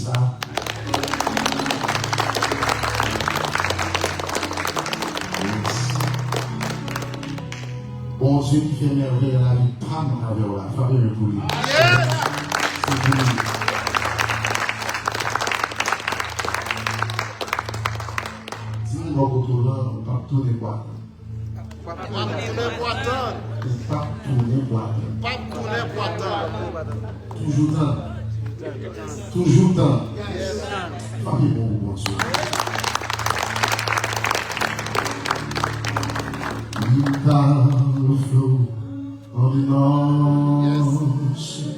ça. Bon Dieu qui fait merveille dans la vie, pas mon avec la famille pour lui. C'est pour lui. Dis-moi pour tout le monde, pas tout les boîtes. Pas tous les boîtes. Toujours temps. Toujours temps. Famille bon Dieu. You can flow on the ocean.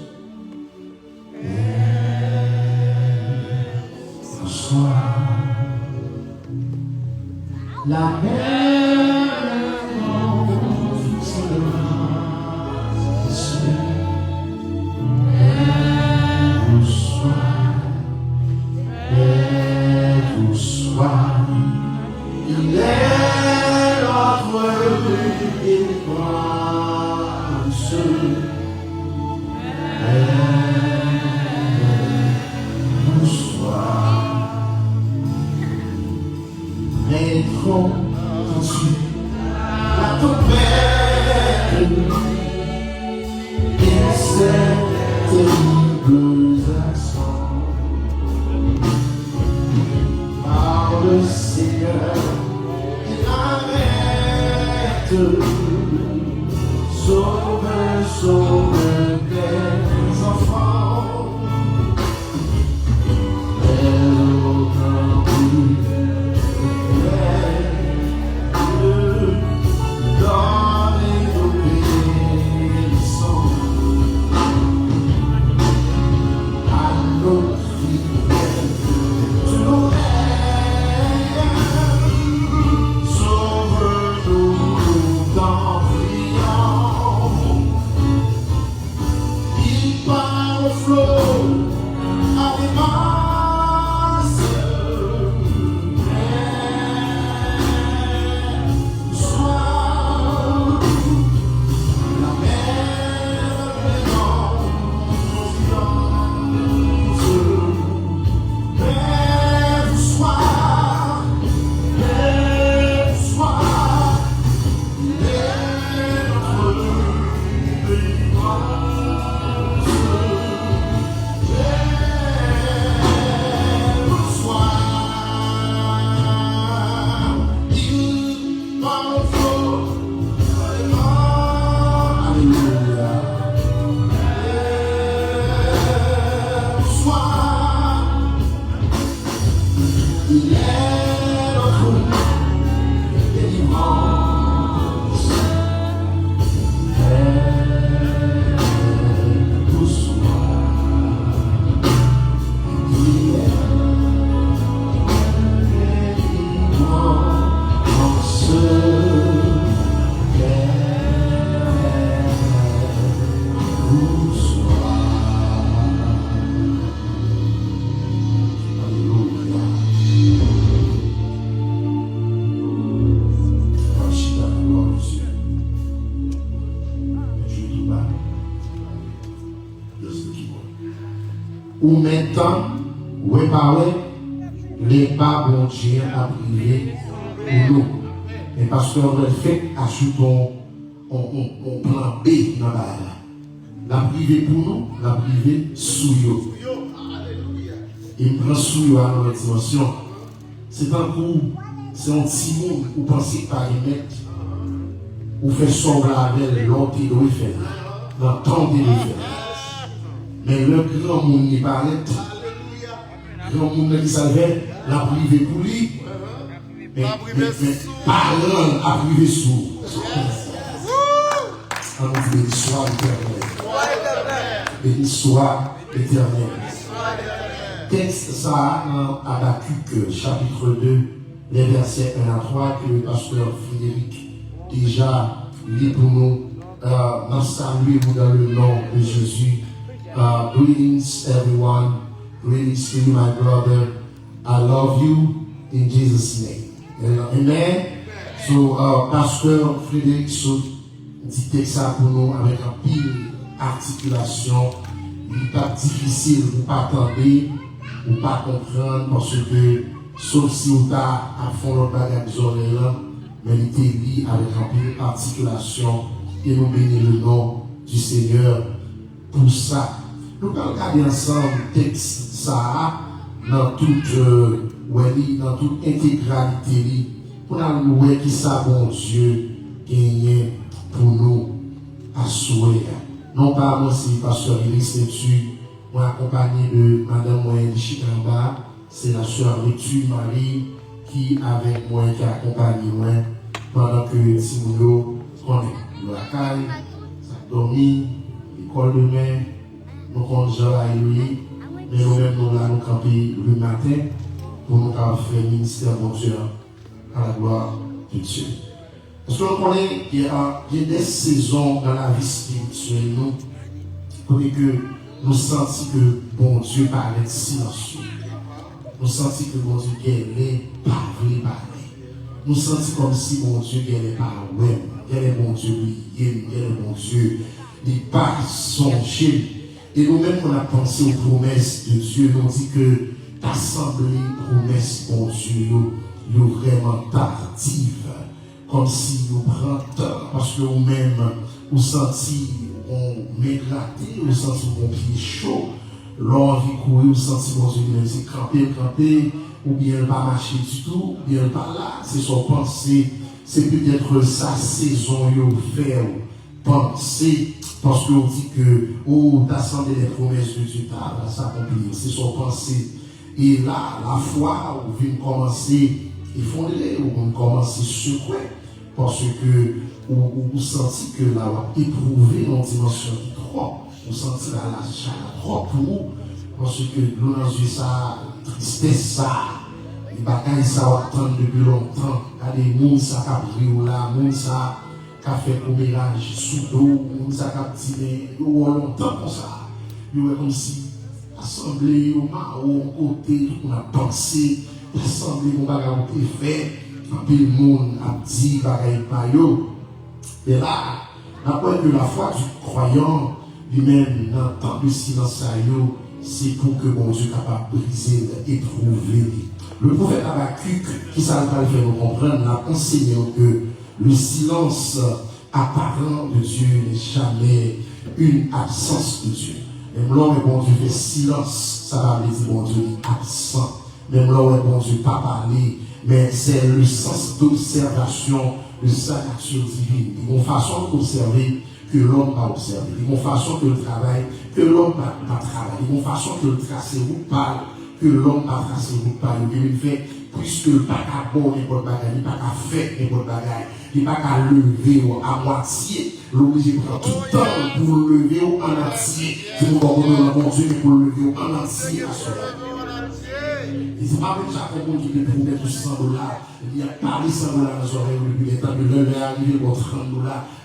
La mer il est notre délivrance. Mettrons ensuite la tempête et ses terribles accents par le Seigneur il arrête. Sauve tes enfants. Ou maintenant, ou parler, les pas bon Dieu à priver pour nous. Et parce qu'on le fait à sous ton plan B dans la privé pour nous, la privé sous yo. Il prend sous yo à notre dimension. C'est un coup, c'est un petit monde où pensez par les mecs, ou fait son avec l'autre qui doit faire, dans tant de faire. Mais le grand monde n'y paraît, le grand monde qui savait la privé pour lui, mais parlant à privé sous. Alors béni soit l'éternel. Béni soit l'éternel. Texte ça dans Habakkuk chapitre 2, les versets 1 à 3 que le pasteur Frédéric déjà lit pour nous. Saluez-vous dans le nom de Jésus. Greetings everyone. Greetings to you, my brother. I love you in Jesus' name. Amen. So, pasteur Frédéric dit ça pour nous avec un pile articulation. Il n'est pas difficile de ne pas attendre ou pas comprendre parce que, sauf si on a à fond l'autre bagage des là, mais il était lié avec un peu articulation et nous bénir le nom du Seigneur pour ça. Nous allons regarder ensemble le texte ça dans toute dans toute intégralité pour nous voir qui ça bon Dieu gagne pour nous à souhait. Non pas moi c'est pasteur Élise Nétu, moi accompagné de Madame Moyen Chikamba, c'est la sœur Nétu Marie qui avec moi qui accompagne moi pendant que Timono connaît la caille, ça dormi, l'école demain, nous comptons à lui, mais nous-mêmes nous là nous camper le matin pour nous faire le ministère de Dieu à la gloire de Dieu. Parce qu'on connaît qu'il y a des saisons dans la vie spirituelle, nous, pour que nous sentons que bon Dieu paraît silencieux. Nous sentons que bon Dieu n'est pas vrai parler. Nous sentons comme si bon Dieu n'est pas ouais, quel est bon Dieu lié, quel est bon Dieu n'est pas songé. Et nous-mêmes, on a pensé aux promesses de Dieu, nous dit que l'assemblée promesse bon Dieu, est vraiment tardive. Comme si nous prenons temps, parce que nous-mêmes, nous sentons, on met gratté, nous sentons mon pied chaud, l'envie courir, nous sentons mon Dieu, nous dit camper, ou bien pas marcher du tout, ou bien pas là, c'est son pensée, c'est peut-être sa saison, il fait penser, parce qu'on dit que, oh, t'assemblée les promesses de Dieu, t'as s'accomplir, c'est son pensée. Et là, la foi, on vient commencer effondrer, on commence à secouer, parce que vous sentez que là, on éprouvé dans une dimension qui trop, vous sentez la chaleur trop pour vous, parce que nous dans yeux ça, tristesse ça, les bagailles ça va attendre depuis longtemps, les gens ça qui brillent là, les gens ça qui fait commérage sous l'eau, les gens ça qui tiré longtemps comme ça, ils sont comme si l'assemblée, au côté, on a pensé, l'assemblée, on va fait. Puis le monde a dit bagaille pa yo. Et là, après que la foi du croyant lui-même dans le temps de silence c'est pour que mon Dieu capable de briser, éprouver. Le prophète Habakkuk, qui ça va faire nous comprendre, a enseigné que le silence apparent de Dieu n'est jamais une absence de Dieu. Même là où bon Dieu fait silence, ça va dire bon Dieu est absent. Même là où bon Dieu pas parler, mais c'est le sens d'observation de sa nature divine. Il y a une façon d'observer que l'homme va observer. Il y a une façon de travailler que l'homme va travailler. Il y a une façon de tracer route parle que l'homme va tracer route parle. Il fait, puisque le pas qu'à bon n'importe bagaille, il pas qu'à faire n'importe bagaille, il pas qu'à lever à moitié. L'obligé prend tout le temps pour le lever en entier. C'est pour qu'on donne mon Dieu, mais pour le lever en entier à cela. Et c'est pas même ça qu'on dit que pour mettre $100, il y a pas $100 dans les oreilles depuis les temps de l'heure est arrivé pour $30.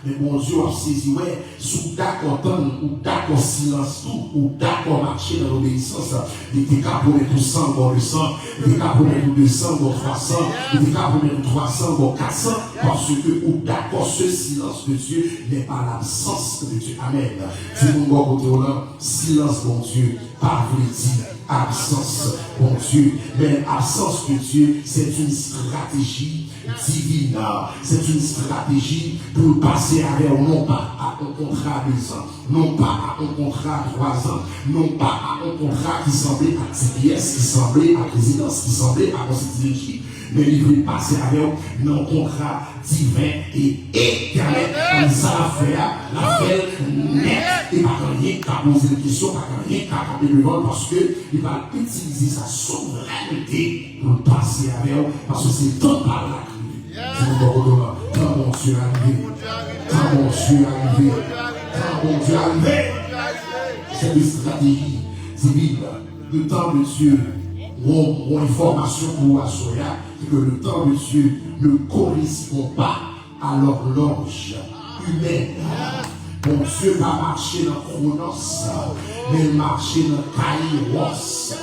Mais bon Dieu a saisi, ouais, sous d'accord temps, ou d'accord silence tout, ou d'accord marcher dans l'obéissance, il était capable de mettre 100 pour le 100, il était capable de mettre 200 pour 300, il était capable de mettre 300 pour 400, parce que, ou d'accord, ce silence de Dieu n'est pas l'absence de Dieu. Amen. Dis mon bon côté, silence, mon Dieu, pas vous dire absence, mon Dieu, mais l'absence de Dieu, c'est une stratégie divine, c'est une stratégie pour passer avec non pas à un contrat de 2 ans, non pas à un contrat de 3 ans, non pas à un contrat qui semblait à TPS, qui semblait à présidence, qui semblait à constitution, mais il veut passer avec un contrat divin et éternel. Comme ça, l'affaire nette, et pas rien qu'à poser des questions, pas rien qu'à taper devant, parce qu'il va utiliser sa souveraineté pour passer avec eux, parce que c'est tout par là. Quand mon Dieu arrivé, quand mon Dieu arrivé, quand mon Dieu arrivé, c'est une stratégie divine. Le temps de Dieu, mon information pour Assoya, c'est que le temps de Dieu ne correspond pas à l'horloge humaine. Mon Dieu va marcher dans Chronos, mais marcher dans Kairos.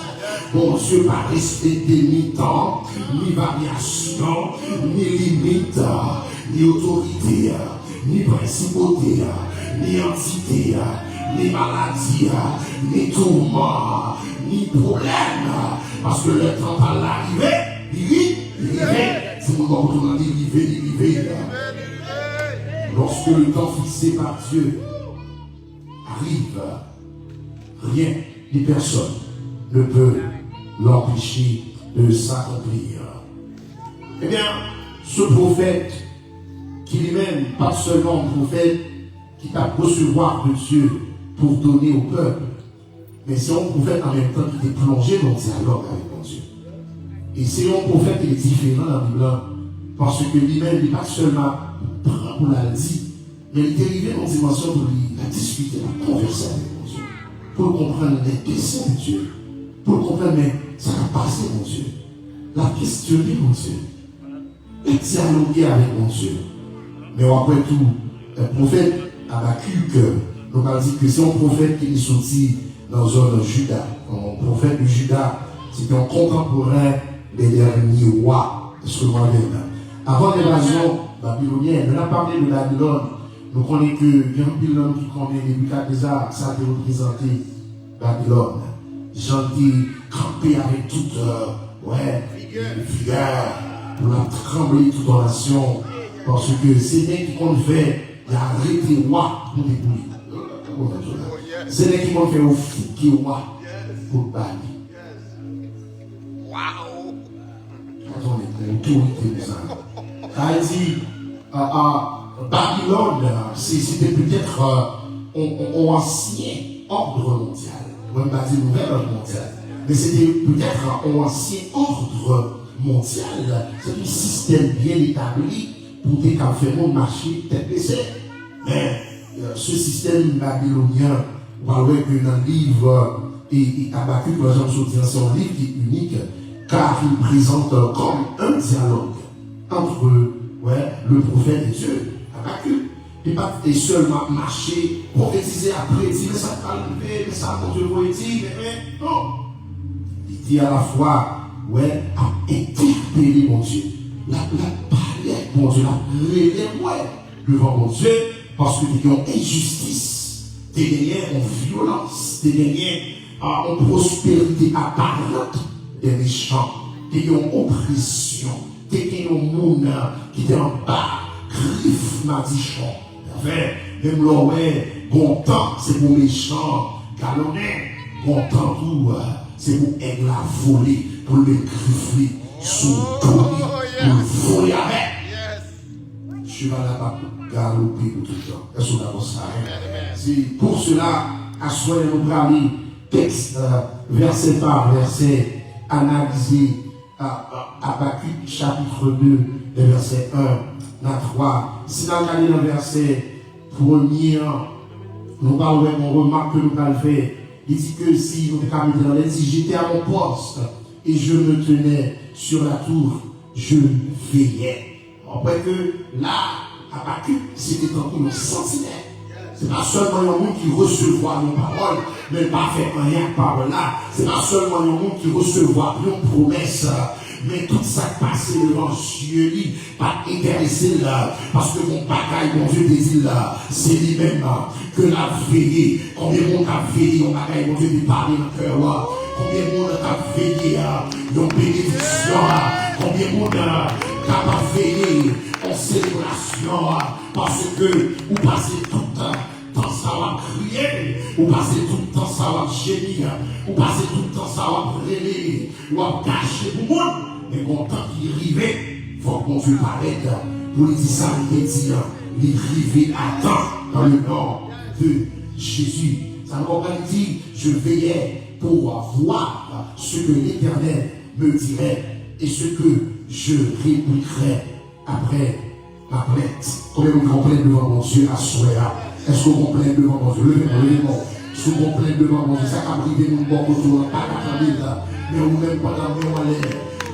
Mon Dieu va respecter ni temps, ni variation, ni limite, ni autorité, ni principauté, ni entité, ni maladie, ni tourment, ni problème. Parce que le temps va l'arriver, il arrive. C'est pourquoi on dit il arrive. Lorsque le temps fixé par Dieu arrive, rien ni personne ne peut l'empêcher de s'accomplir. Eh bien, ce prophète, qui lui-même, pas seulement un prophète qui t'a recevoir de Dieu pour donner au peuple, mais c'est un prophète en même temps qui est plongé dans le dialogue avec mon Dieu. Et c'est un prophète qui est différent dans la Bible, parce que lui-même, il n'est pas seulement prend pour la dire, mais il est arrivé dans une dimension pour lui à discuter, à converser avec mon Dieu, pour comprendre les questions de Dieu, pour comprendre mais ça va passer mon Dieu, la questionner mon Dieu, et dialoguer avec mon Dieu. Mais après tout, un prophète Habakkuk, nous avons dit que c'est un prophète qui est sorti dans un Juda. Un prophète de Juda, c'était un contemporain des derniers rois. Est-ce que vous m'avez dit? Avant l'évasion babylonienne, on a parlé de Babylone. Nous connaissons que il y a un bilan qui connaît Nebuchadnezzar, ça a représenté Babylone. Jean dit camper avec toute vigueur pour la trembler toute nation. Parce que c'est lui qui compte faire, il a arrêté roi pour débrouiller. C'est lui qui compte faire au fou qui est roi pour bannir. Waouh! Attendez, autorité de ça. Il dit, Babylone, c'était peut-être un ancien ordre mondial. On ne va pas dire nouvel ordre mondial. Mais c'était peut-être un ancien ordre mondial. C'est un système bien établi pour des faire marcher tête baissée. Mais ce système babylonien, on va voir que dans le livre et Habakkuk, par exemple, c'est un livre qui est unique, car il présente comme un dialogue entre le prophète et Dieu. Habakkuk n'est pas seulement marcher, prophétiser après, dire mais ça va arriver, mais ça va Dieu vous dire, mais non. Il dit à la fois, à interpeller mon Dieu, la parler mon Dieu, la révéler devant mon Dieu, parce que tu as une injustice, tu as gagné en violence, tu as gagné en prospérité apparente des méchants, tu as une oppression, tu as gagné un monde qui est en bas, griffe madichon. Même l'orée, bon temps, c'est pour méchants, galonnés, bon temps tout, c'est pour aigle à voler, pour le griffer sous tout, pour le voler avec. Je vais là-bas galoper tout le temps. Est-ce que vous avez ça? C'est pour cela, à soi, nous parler texte, verset par verset, analyser Habakkuk chapitre 2, verset 1 à 3. Si nous regardons dans le verset 1er, nous parlons, on remarque que nous avons fait. Il dit que si nous étions dans les j'étais à mon poste et je me tenais sur la tour, je veillais. Après que là, Habakkuk, c'était un sentinelle. Ce n'est pas seulement un monde qui recevra nos paroles, mais pas faire rien par là. Ce n'est pas seulement un monde qui recevra nos promesses, mais tout ça passe devant Dieu, pas intéressé là, parce que mon bagaille, mon Dieu désire là, c'est lui-même que la veillée. Combien de monde a veillé, mon bagaille, mon Dieu de parler dans le cœur. Combien de monde a veillé, une bénédiction. Combien de monde a veillé en célébration, parce que vous passez tout le temps ça va crier, vous passez tout le temps ça va gémir, vous passez tout le temps ça va brûler, vous va cacher pour moi. Mais quand il arrive, il faut qu'on se paraître pour lui dire ça, il dit, il arrive à temps dans le nom de Jésus. Ça me dit, je veillais pour voir ce que l'Éternel me dirait et ce que je répliquerai après ma plainte. Combien vous comprenez devant mon Dieu à soi? Est-ce que vous comprenez devant mon Dieu? Levez-moi. Est-ce que vous comprenez devant mon Dieu? Ça a privé nous bon autour, pas la famille là. Mais vous-même pendant que vous allez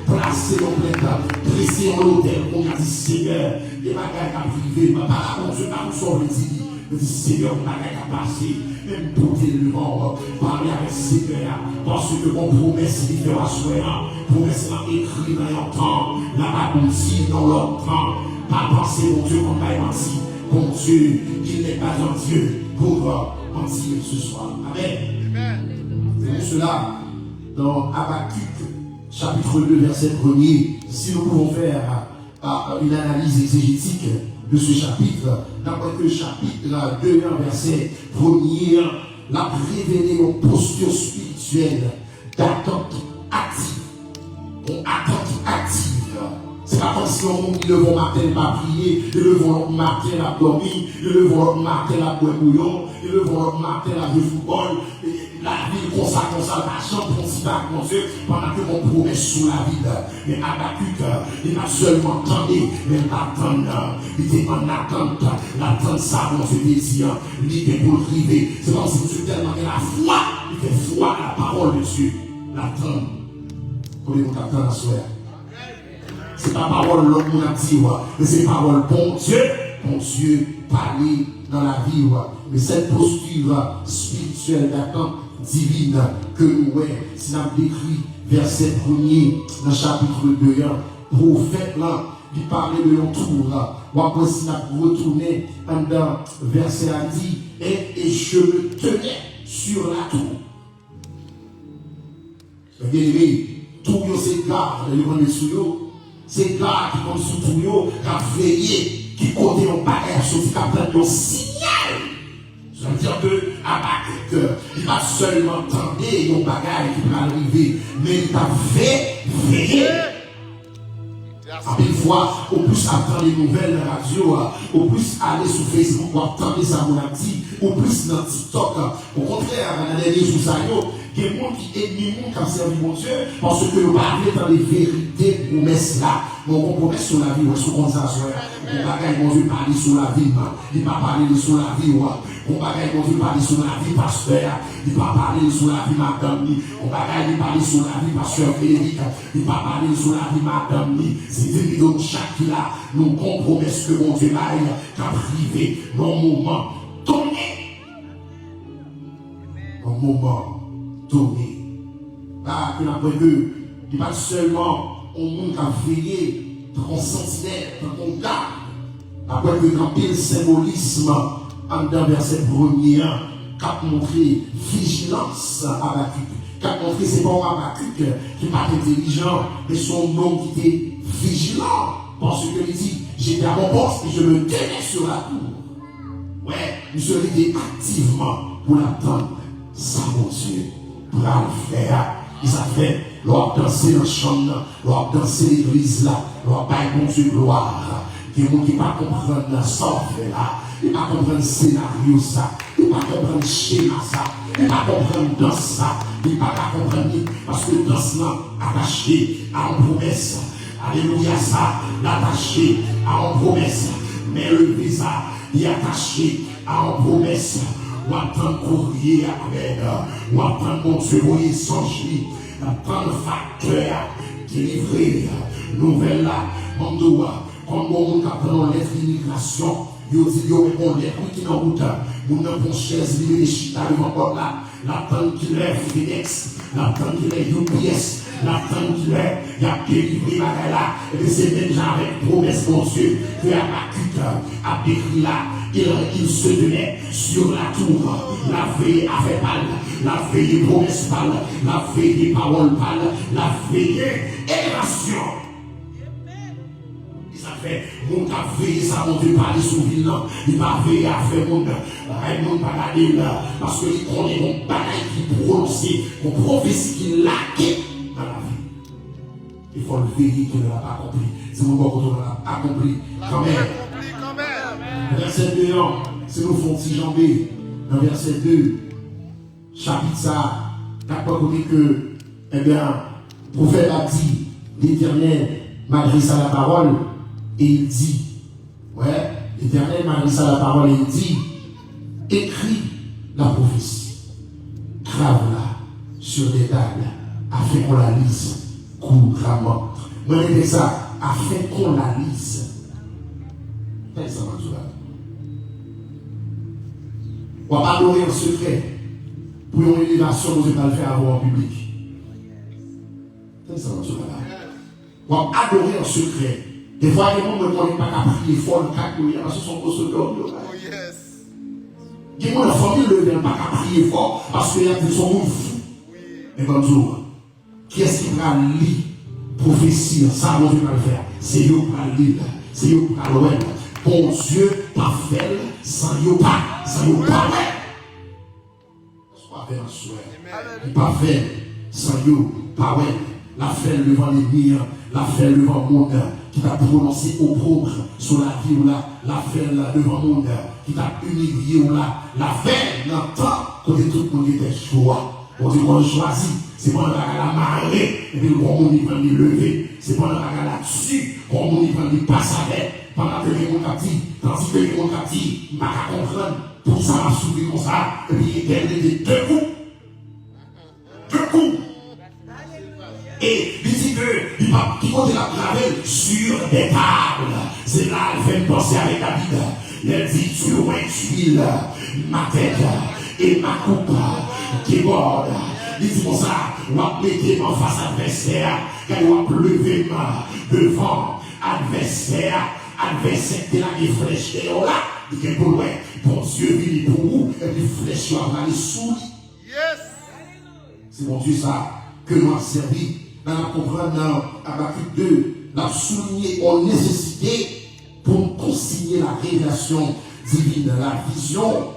placer nos plaintes, presser en l'hôtel, on a dit Seigneur, les bagages à privé, ma parole, je n'ai pas sauvé dit. Je dis Seigneur, on a qu'à passer, même pour tes devant, parler avec Seigneur, parce que mon promesse est différente à soi, promesse est écrite dans leur temps, là-bas aussi dans leur temps, pas penser mon Dieu qu'on va menti, mon Dieu, il n'est pas un Dieu pour mentir ce soir. Amen. C'est pour cela, dans Habakkuk, chapitre 2, verset 1er. Si nous pouvons faire une analyse exégétique de ce chapitre, d'après que le chapitre 2, verset 1er, l'a révélé une posture spirituelle d'attente active. Une attente active. C'est pas comme si on dit le bon matin pas prier, le bon matin la dormir, le bon matin la boire bouillon, le bon matin la jouer football, la vie comme ça, la chambre principale, mon Dieu, pendant que mon promesse sous la vie. Mais Habakkuk, il n'a seulement entendu, mais l'attendre, il était en attente, l'attente ça, mon Dieu, désir, il était pour le priver. C'est comme si vous êtes tellement la foi, il fait foi à la parole de Dieu, l'attendre. Pouvez-vous attendre à soi? C'est pas parole l'homme qui a dit, mais c'est parole bon Dieu, parler dans la vie. Mais cette posture spirituelle d'attente divine que nous voyons, si nous décrit verset 1er dans le chapitre 2, prophète là, il parlait de l'entour. Ou après, si nous retournons dans verset a dit, et je me tenais sur la tour. Bien aimé, tout c'est garde, le monde sous c'est gars qui comme sous tout yo, qui a veillé, qui compte un bagage, qui a pris un signal. Ça veut dire que Habakkuk, il va seulement entendre un bagage qui va arriver, mais il a veillé. Une fois, au plus attendre les nouvelles de la radio, au plus aller sur Facebook pour attendre ça, mon dit, au plus dans TikTok. Au contraire, dans les derniers jours, il y a des gens qui enniment qui ont servi mon Dieu parce que nous parlons dans les vérités promesses là. Mon promesse sur la vie, on se compte ça, on va gagner mon Dieu parler sur la vie, il va parler sur la vie, on va gagner mon Dieu parler sur la vie, pasteur, il va parler sur la vie, madame, on va gagner parler sur la vie, pasteur Frédéric, il va parler sur la vie, madame, c'est évident chaque là, nous compromettons que mon Dieu aille, qu'à privé, mon moment donné. Mon moment donné. Là, que la preuve, il pas seulement au monde qui a veillé, dans son sentinelle, dans son garde. Après que quand il symbolisme, en dans verset 1er, qui a montré vigilance à Habakkuk. Qui a montré c'est pas Habakkuk qui n'est pas intelligent, mais son homme qui était vigilant. Parce qu'il dit, j'étais à mon poste et je me tenais sur la tour. Ouais, nous sommes activement pour l'attendre. Ça, mon Dieu, pour le faire. Ils ont fait, leur danser dans la chambre, leur danser l'église là, leur bail mon Dieu gloire. Il y a des gens qui ne comprennent pas ça, là. Ils ne comprennent pas le scénario ça. Ils ne comprennent pas le schéma ça. Ils ne comprennent pas dans ça. Ils ne comprennent pas parce que dans ce là, attaché à une promesse. Alléluia ça, l'attaché à une promesse. Mais le visa, il est attaché à une promesse. Ou attendre courrier après, ou attendre mon Dieu, voyez sans chi, attendre facteur, délivrer, nouvelle là, comme nous, comme on apprend lettre d'immigration, il dit, il répond lettre qui dans route, mon nom chaise, il est chita devant porte là, l'attendre qu'il est FedEx, l'attendre qu'il est UPS, l'attendre qu'il est, il a délivré là, et c'est déjà avec promesse, mon Dieu, que Habakkuk a décrit là. Il se tenait sur la tour, la veille a fait mal, la veille promesse pâle, la veille parole pâle, la veille élévation. Il a fait, mon a veillé ça, mon Dieu, parler sur ville, il va veiller à faire mon pas garder là, parce qu'il connaît mon bagaille qui prononce, mon prophétie qui laquait dans la vie. Il faut le veiller qu'il ne l'a pas accompli. C'est mon corps qu'on l'a accompli quand même. Verset 2, si nous faisons si jambé, dans verset 2, chapitre ça, d'accord, on dit que, eh bien, le prophète a dit, l'Éternel m'adresse à la parole, et il dit, ouais, l'Éternel m'adresse à la parole, et il dit, écris la prophétie, grave-la sur les tables, afin qu'on la lise couramment. Moi, je dis ça, afin qu'on la lise. Fais ça, Mansoura. On va adorer en secret. Pour une élévation, nous ne pouvons pas le faire avant en public. Fais ça, Mansoura. On va adorer en secret. Des fois, les gens ne connaissent pas qu'à prier fort, le cas parce que son poste de l'homme. Oh yes. Les gens de la famille ne veulent pas qu'à prier fort parce qu'il y a des gens fous. Mais Mansoura. Qui est-ce qui va lire prophétie? Ça, bon Dieu va le faire. C'est eux qui va lire. C'est eux qui va le faire. Bon Dieu pas fait sans eux pas. Sans eux pas. Soit fait en soi. Il pas fait sans eux pas. La fait devant les murs. La fait devant le monde. Qui t'a prononcé opprobre sur la vie ou la fait devant le monde. Qui t'a humilié ou la fait dans le temps. Côté tout le monde était choix. On dit qu'on choisit. C'est pendant la marée, et puis le grand monde va lui lever. C'est pendant la dessus, le grand monde va lui passer avec. Pendant que les gens ont dit, tandis que les gens ont dit, il ne va pas comprendre. Pour ça, on va souffrir comme ça. Et puis il donne deux coups. Deux coups. Et il dit qu'il va quitter la gravel sur des tables. C'est là qu'il fait penser avec David. Il dit, tu huile ma tête et ma coupe qui borde. Il dit comme ça, on va mettre en face adversaire, quand on va lever devant adversaire qui a des flèches et là, il dit pour loin, bon Dieu vient pour vous, et puis flèche va aller sous lui. C'est mon Dieu ça, que nous avons servi. Dans la comprendre dans Habakkuk 2, nous avons souligné en nécessité pour consigner la révélation divine, la vision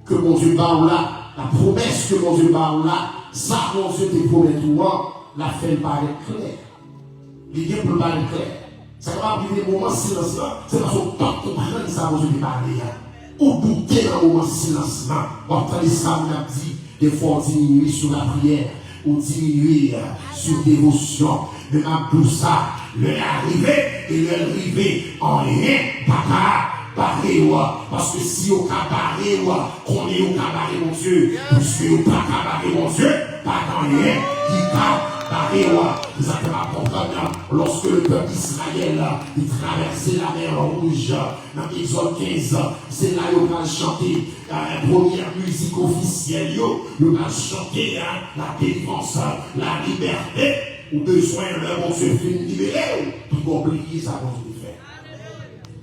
que mon Dieu parle là, la promesse que mon Dieu parle là. Ça, mon Dieu te promet tout, la fait paraître clair. L'idée peut paraître clair. Ça va arriver au moment de silence là, c'est parce qu'on pas comprendre ça, mon Dieu te parle. Ou douter dans le moment de silence là. On entend ça, on a dit, des fois on diminue sur la prière, ou diminuer sur dévotion. Mais tout ça, le arrivé et le arrivé en rien, papa. Parce que si on a barré, qu'on est au cabaret, mon Dieu, puisque on pas cabaret, mon Dieu, pas dans rien, qui a barré, vous avez pas comprendre, lorsque le peuple d'Israël, il traversait la mer Rouge, dans Exode 15, c'est là qu'on va chanter la première musique officielle, on va chanter la délivrance, la liberté, ou besoin de mon Dieu, fin libéré, pour oublier ça, mon Dieu.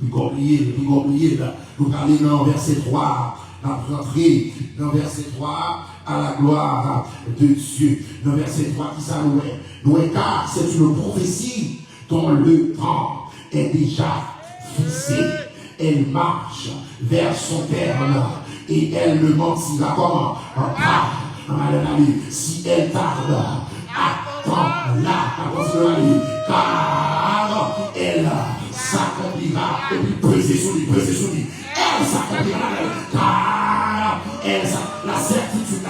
Puis oublier, nous allons dans verset 3, rentrer dans verset 3 à la gloire de Dieu. Dans verset 3 qui s'allouait. Car c'est une prophétie dont le temps est déjà fixé. Elle marche vers son terme et elle ne mentira comment? Si elle tarde, attends-la, car elle s'accomplira, et puis peser sur lui, elle s'accomplira, car la certitude,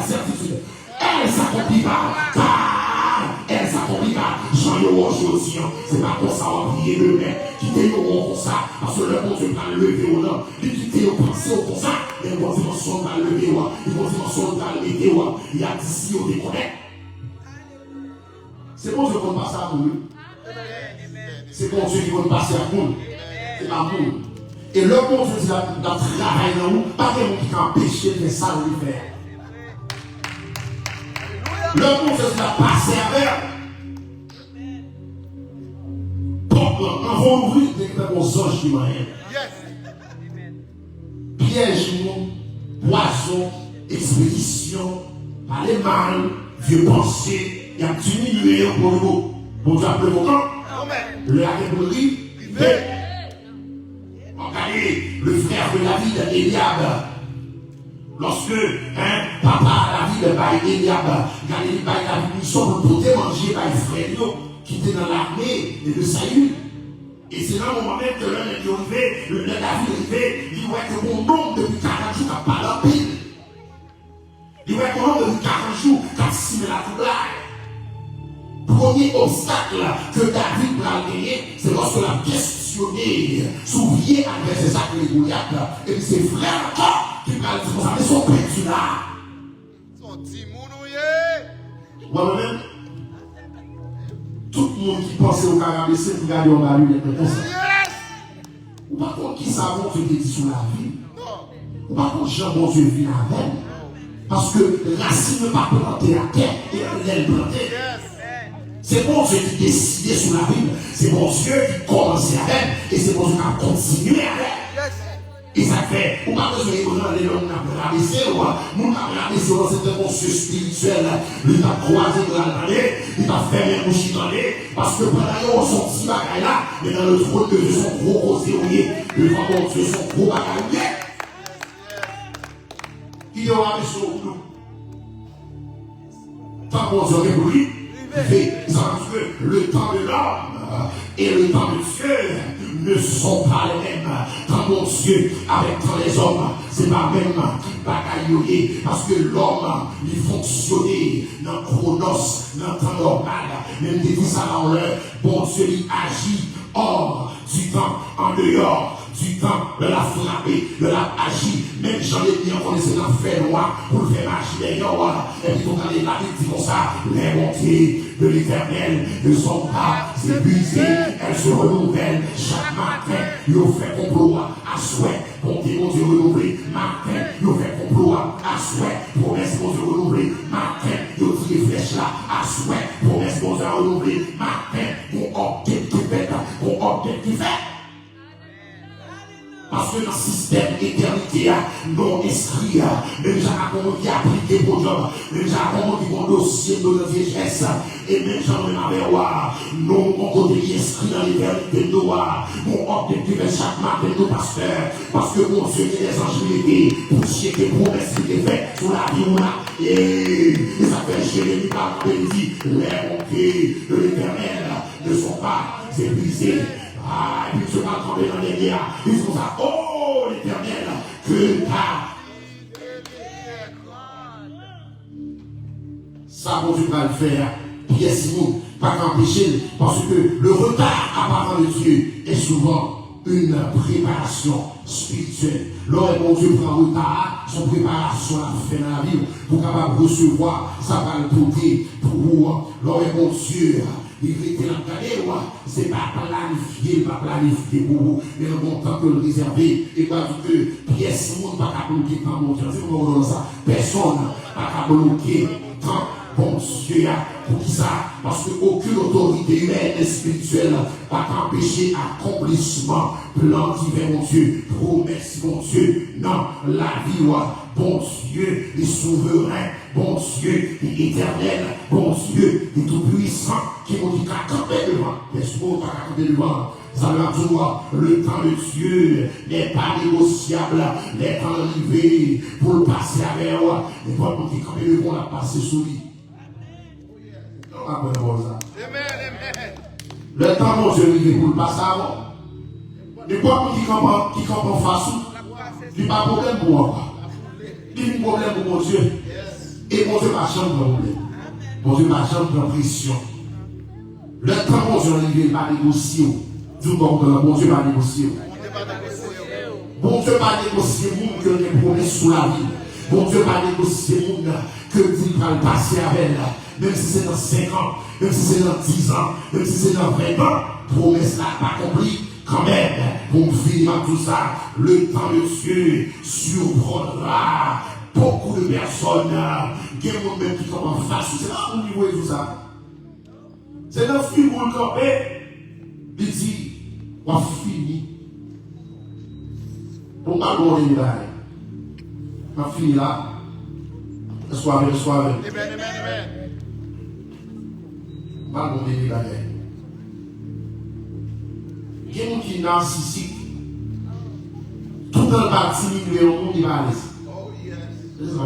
elle s'accomplira, car elle s'accomplira. Jean-Yo aujourd'hui, c'est pas pour ça, on va prier demain, quitter le monde comme ça, parce que le bon Dieu va lever au nom, il quitter au penser comme ça, et le bon Dieu va lever, il va lever, il y a d'ici au déconnect. C'est bon Dieu qu'on passe à nous. C'est bon Dieu qui va passer à nous. C'est pas nous. Et le bon Dieu dit dans le travail dans nous, pas de monde qui peut empêcher de ça de faire. Le bon Dieu dit dans passer avec. On va ouvrir des anges qui m'aiment. Piège, poison, expédition, parler mal, vieux pensées, il y a diminué pour nous. Bon Dieu appelle mon camp. Le Hakemouri, regardez le frère de David, Eliab. Lorsque papa David va Eliab, regardez, il va la mission pour manger par les frères qui étaient dans l'armée de Saül. Et c'est là au moment même que l'homme est arrivé, le David est arrivé, il voit que mon nom depuis 40 jours n'a pas la pile. Il voit que mon nom depuis 40 jours n'a simé la blague. Premier obstacle que David va gagner, c'est lorsque la questionné, souviez avec ses actes de Goliath, et puis ses frères encore qui va dire, vous savez, son père là. Son petit mounouye. Moi-même, tout le monde qui pensait au carabé, c'est pour garder en baril, il est comme ça. Ou par contre, qui savent que Dieu dit sur la vie. Ou par contre, Jean, mon Dieu, vit avec. Parce que la racine ne va pas planter à terre, et elle plantée. C'est bon Dieu qui décidait sur la Bible. C'est bon Dieu qui commençait avec. Et c'est bon Dieu qui a continué avec. Et ça fait, ou pas besoin de demander l'homme n'a pas rabaissé, ou mon n'a pas rabaissé dans cette conscience spirituelle, il t'a croisé dans l'année, il t'a fait un bouchis dans l'année, parce que pendant qu'ils ont sorti bagaille là, mais dans le trône de Dieu, son gros causier, devant mon Dieu, son gros bagaille. Il y aura des choses pour nous. Tant qu'on se république, que le temps de l'homme et le temps de Dieu ne sont pas les mêmes. Tant mon Dieu avec tant les hommes, c'est pas même bagaille, parce que l'homme, il fonctionnait dans le chronos, dans le temps normal. Même dit ça dans l'heure, bon Dieu, il agit hors du temps, en dehors du temps de la frapper, de la agir. Même j'en ai bien connaissé dans le fait noir pour le faire marcher d'ailleurs. Et puis, quand la Bible dit comme ça, les montées de l'Éternel ne sont pas épuisées, elles se renouvellent chaque matin. Ils ont fait complot à souhait. Bon Dieu renouvelé, matin. Ils ont fait complot à souhait. Promesse bon Dieu renouvelé, matin. Ils ont tiré flèche là à souhait. Promesse bon Dieu renouvelé, matin. Mon ordre qui fait, mon ordre qui fait. Parce que dans le système d'éternité, non inscrit, même j'ai un qui a appliqué pour job, même j'ai un qui a un dossier de notre vieillesse, et même j'en ai un voir, non, mon côté inscrit dans l'éternité de Noah, mon ordre qui fait chaque matin de pasteur, parce que mon Dieu est des angélités, pour chier des promesses qui étaient faites sur la vie, et ça fait Jérémie par il dit, les montées de l'éternel ne sont pas épuisées. Ah, et puis je vais tomber dans les liens. Ils font ça. Oh, l'Éternel, que t'as. Ça, bon Dieu va le faire. Pièce nous, pas qu'empêcher, parce que le retard apparent de Dieu est souvent une préparation spirituelle. Lorsque mon Dieu prend retard, son préparation à fait dans la vie, pour capable recevoir sa validité pour vous. Lorsque mon Dieu il était là, c'est pas planifié pour vous, mais le bon temps que le réserver, et pas que pièce, monde pas qu'à bloquer quand mon Dieu, c'est comment on ça, personne pas qu'à bloquer tant bon Dieu, pour qui ça, parce qu'aucune autorité humaine et spirituelle va t'empêcher accomplissement, plan divin, mon Dieu, promesse, mon Dieu, non, la vie, bon Dieu, il est souverain, bon Dieu, il est éternel, bon Dieu, il est tout puissant, qui nous dit qu'à camper devant, qu'est-ce qu'on va camper devant? Ça veut dire le temps de Dieu n'est pas négociable, les temps arrivés pour le passer avec moi, et pas pour qu'il campe devant, la passer sous lui. Le temps mon Dieu arrivé pour le passer avant, et pas pour qu'il campe en face, il n'y a pas de problème pour moi. Il y a un problème pour mon Dieu. Et mon Dieu va changer de problème. Mon Dieu va changer de pression. Le temps mon Dieu arrivé, il va négocier. Mon Dieu va négocier. Mon Dieu va négocier monde que les promesses sous la vie. Mon Dieu va négocier monde que il va le passer avec elle. Même si c'est dans 5 ans, même si c'est dans 10 ans, même si c'est dans 20 ans, promesse là pas compris. Quand même, pour finir tout ça, le temps de Dieu surprendra beaucoup de personnes. Il y a des gens même qui sont en face. C'est là où vous voyez tout ça. C'est dans ce film où le campé, il dit, on va finir. Pour pas qu'on ait là. On va finir là. Le soir. Amen. Pas qu'on ait là. Il y a des gens qui sont narcissiques. Tout dans le bâti, il y a un monde qui va aller. C'est ça.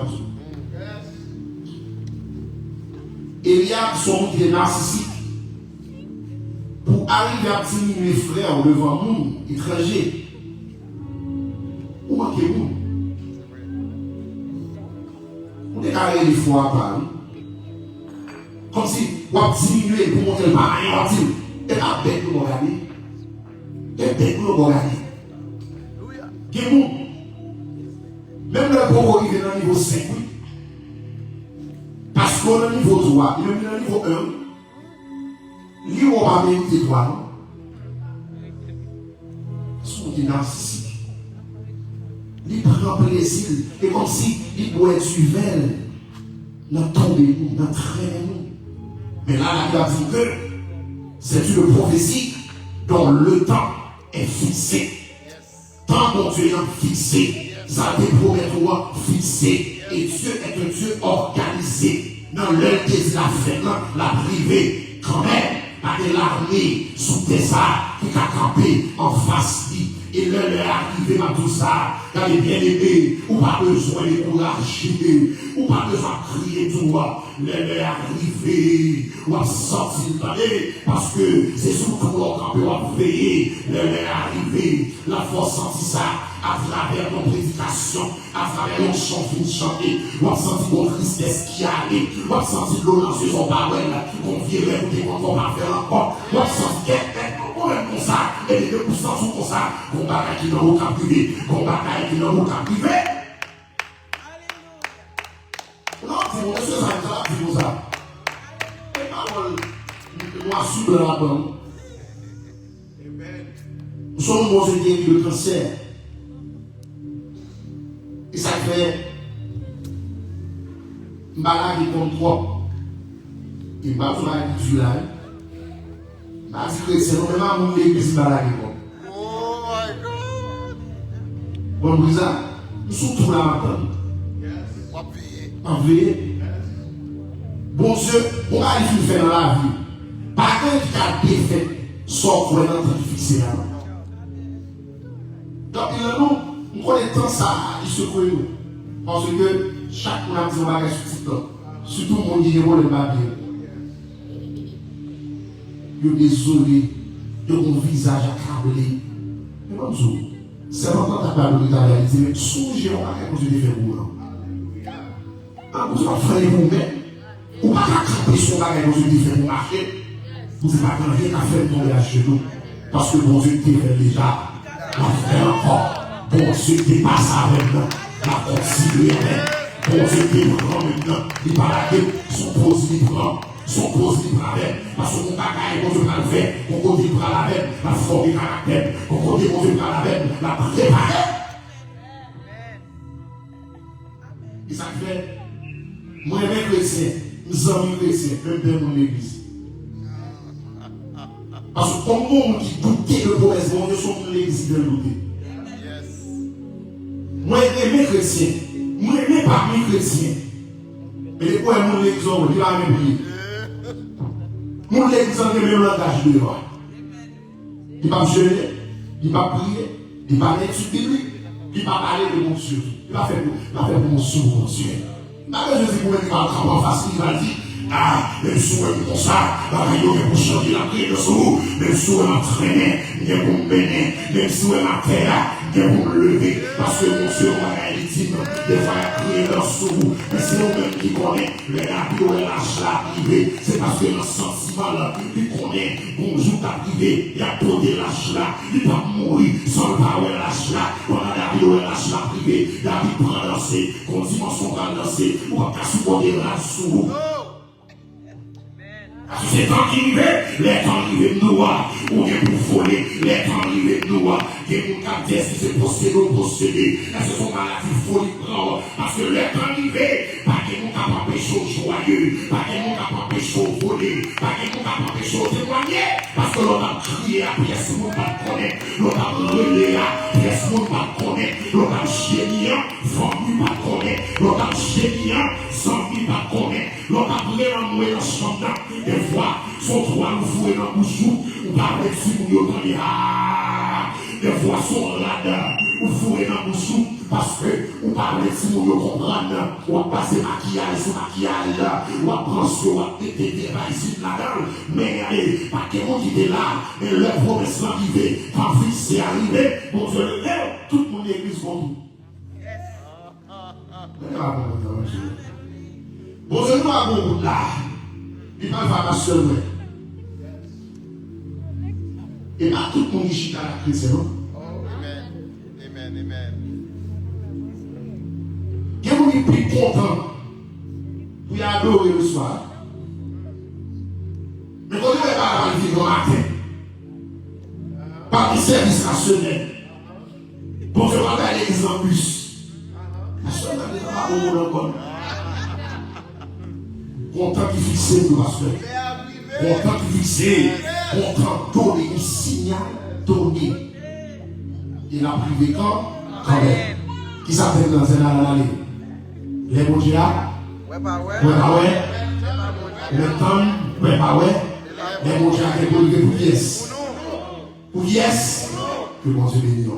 Et il y a son monde qui est narcissique. Pour arriver à diminuer frère devant nous, étrangers, où manquez-vous? On est carré des fois à Paris. Comme si on a diminué pour montrer le pareil, on dit, et pas bête nous regarder. Et bête nous regarder. Même le pauvre il est dans le niveau 5, oui. Parce qu'on est au niveau 3, il est dans le niveau 1. Il ne va pas mériter 3, non? Parce qu'on est narcissique. Il prend plaisir. Et comme si il doit être suivant dans tomber nous, dans traîner nous. Mais là, il a dit que c'est une prophétie dont le temps est fixé. Tant mon Dieu est fixé, ça te promet toi fixé. Et Dieu est un Dieu organisé. Dans l'heure de la fête, la privée, quand même, pas de l'armée sous tes arts qui a campé en face de. Et l'heure est arrivée dans tout ça. Car les bien-aimés, ou pas besoin de courager, ou pas besoin de crier tout. L'heure est arrivée, ou à sortir d'aller, parce que c'est surtout qu'on peut veiller. L'heure est arrivée, la force sentit ça à travers nos prédications, à travers nos chants qui chanter. On a senti mon tristesse qui allait, on a senti l'eau dans ses paroles, qu'on virait ou qu'on va faire encore. On a senti même comme ça, et les 2% sont comme ça, qu'on va qui n'ont aucun privé, qu'on va qui n'ont aucun privé. Non, c'est mon monsieur, ça c'est pour ça. Et parole, moi, sous de la bonne. Nous sommes dans un guéri de cancer. Et ça fait, malade et comme trop. Et pas tout la vie là. Parce que c'est vraiment mon église malade. Oh my God! Bon, nous sommes tous là maintenant. En veille. Bon Dieu, on va aller faire dans la vie. Par contre, il y a des faits, sauf pour être difficile. Donc, nous connaissons ça, il se connaît. Parce que chaque fois, on a dit sur TikTok. Surtout, mon dit, on ne pas bien. Yo désolé, de mon visage accablé. Mais comme ça, c'est longtemps que tu as parlé de ta réalité, mais songez à ce que tu fais pour vous. Vous allez faire vous-même. Ou pas qu'à camper sur la réalité que tu fais pour marcher. Vous n'avez pas rien à faire tomber à genoux. Parce que bon Dieu t'a fait déjà. La faire encore. Bon Dieu dépasse avec nous. La continuer avec. Bon Dieu t'éprend maintenant. Il parle à Dieu. Son pose libre. Son pose libre avec, parce qu'on ne va pas qu'on va le faire, qu'on continue par la même, la forme du caractère, qu'on continue par la même, la préparer. Et ça fait, moi, les chrétiens, nous amis chrétiens, même dans mon église. Parce que comme monde qui doutait de promesse, bon Dieu, sont l'église de douter. Moi, les chrétiens, moi, les parmi chrétiens, mais les points, mon exemple, il va même prier. Mon l'exemple de même langage de loi. Il va jeûner, il va prier, il va étudier, il va parler de mon Dieu. Il va faire pour mon Dieu, mon Dieu. Maintenant, je dis pour mettre en face, il va dire, ah, même si on est comme ça, il va pour changer la prière de sous, même si on est entraîné, il va pour me bénir, même si on est en terre, il va pour me lever, parce que mon Dieu, on va être dit, des fois, il y a prié dans sous, mais c'est nous-mêmes qui connaissons, les rapides, les lâches là, privés, c'est parce que le sentiment là, il connaît, bonjour, t'as privé, il y a trop de lâches là, il va mourir sans le pas, ouais, lâche là, on a David, ouais, lâche là, privé, David prend danser, qu'on dimension va danser, on va pas supporter la sous. C'est temps qui arrive, les temps arrivent nous, ou bien pour voler, les temps arrivent nous, des gens qui disent que c'est posséder, est-ce que son maladie folie prend, parce que les temps arrivent, pas des gens qui ont péché joyeux, pas des gens qui ont péché voler, pas des gens qui ont péché témoigner, parce que l'on a crié à pièce, l'on va connaître, l'on a relé à pièce, l'on va connaître, l'on a géniant, famille va connaître, l'on a géniant, famille va connaître, l'on a brûlé dans le champ. Des fois, son droit nous fouet dans le bouchou, ou par les filles, ou dans les des fois, son radar, ou fouet dans le bouchou, parce que, ou par les filles, ou comprendre, ou à passer maquillage sur maquillage, ou à prendre ce ou à péter des raisins là-dedans, mais allez, pas que mon idée là, mais leur promesse arrivée, quand fils est arrivé, bon Dieu le fait, toute mon église contre nous. Bon Dieu nous a bon là. Il va faire ma seule main. Et pas tout le monde qui chita la chrétienne, non? Amen. Amen. Il y a des plus contents pour y adorer le soir. Mais quand on est pas à vivre le matin, par des services rationnels, pour que l'on ait l'église en bus. La seule main, il va pas au monde encore. Content qui fixe le pasteur. Content qui fixe. Content donner un signal donné. il a privé quand même. Qui s'appelle dans l'année? Les bons Dieu là? Ouais, pas ouais. Le temps, ouais, pas ouais. Les bons Dieu qui est pour qui est? Pour qui est? Que bon Dieu bénisse.